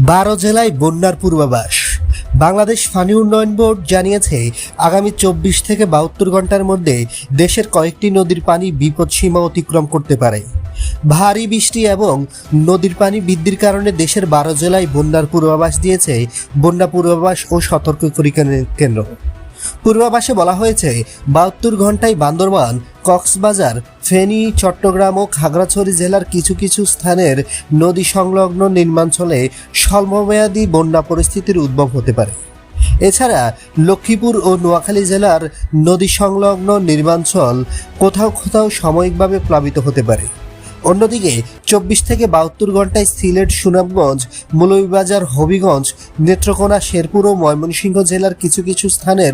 12 জেলায় বন্যার পূর্বাভাস। বাংলাদেশ পানি উন্নয়ন বোর্ড জানিয়েছে, আগামী 24 থেকে 72 ঘন্টার মধ্যে দেশের কয়েকটি নদীর পানি বিপদসীমা অতিক্রম করতে পারে। ভারী বৃষ্টি এবং নদীর পানি বৃদ্ধির কারণে দেশের 12 জেলায় বন্যার পূর্বাভাস দিয়েছে বন্যা পূর্বাভাস ও সতর্ককারী কেন্দ্র। পূর্বাভাসে বলা হয়েছে, 72 ঘন্টায় বান্দরবান, কক্সবাজার, ফেনী, চট্টগ্রাম ও খাগড়াছড়ি জেলার কিছু কিছু স্থানের নদী সংলগ্ন নিম্নাঞ্চলে স্বল্পমেয়াদী বন্যা পরিস্থিতির উদ্ভব হতে পারে। এছাড়া লক্ষ্মীপুর ও নোয়াখালী জেলার নদী সংলগ্ন নিম্নাঞ্চল কোথাও কোথাও সাময়িকভাবে প্লাবিত হতে পারে। অন্যদিকে 24 থেকে 72 ঘন্টায় সিলেট, সুনামগঞ্জ, মৌলভীবাজার, হবিগঞ্জ, নেত্রকোনা, শেরপুর ও ময়মনসিংহ জেলার কিছু কিছু স্থানের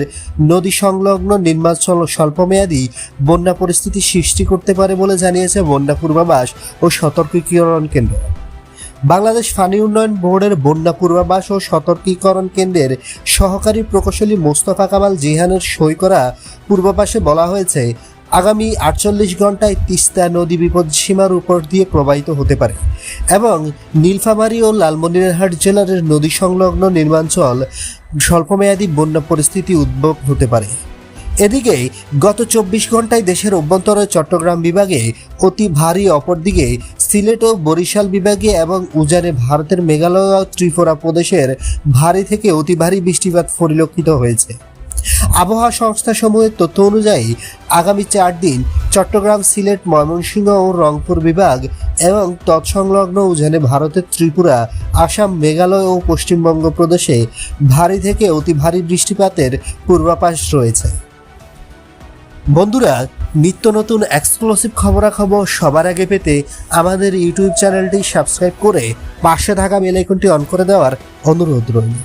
নদী সংলগ্ন নিম্নাঞ্চল স্বল্পমেয়াদী বন্যা পরিস্থিতি সৃষ্টি করতে পারে বলে জানিয়েছে বন্যা পূর্বাভাস ও সতর্কীকরণ কেন্দ্র। বাংলাদেশ পানি উন্নয়ন বোর্ডের বন্যা পূর্বাভাস ও সতর্কীকরণ কেন্দ্রের সহকারী প্রকৌশলী মোস্তফা কামাল জিহানের সই করা পূর্বাভাসে বলা হয়েছে, আগামী 48 ঘন্টায় তিস্তা নদী বিপদসীমার উপর দিয়ে প্রবাহিত হতে পারে এবং নীলফামারী ও লালমনিরহাট জেলার নদী সংলগ্ন নিম্নাঞ্চল স্বল্পমেয়াদী বন্যা পরিস্থিতি উদ্ভব হতে পারে। এদিকে গত 24 ঘন্টায় দেশের অভ্যন্তরে চট্টগ্রাম বিভাগে অতি ভারী, অপরদিকে সিলেট ও বরিশাল বিভাগে এবং উজানে ভারতের মেঘালয় ও ত্রিপুরা প্রদেশের ভারী থেকে অতি ভারী বৃষ্টিপাত পরিলক্ষিত হয়েছে। আবহাওয়া সংস্থাসমূহের তথ্য অনুযায়ী আগামী 4 দিন চট্টগ্রাম, সিলেট, ময়মনসিংহ ও রংপুর বিভাগ এবং তৎসংলগ্ন উজানে ভারতের ত্রিপুরা, আসাম, মেঘালয় ও পশ্চিমবঙ্গ প্রদেশে ভারী থেকে অতি ভারী বৃষ্টিপাতের পূর্বাভাস রয়েছে। বন্ধুরা, নিত্য নতুন এক্সক্লুসিভ খবরাখবর সবার আগে পেতে আমাদের ইউটিউব চ্যানেলটি সাবস্ক্রাইব করে পাশে থাকা বেল আইকনটি অন করে দেওয়ার অনুরোধ রইল।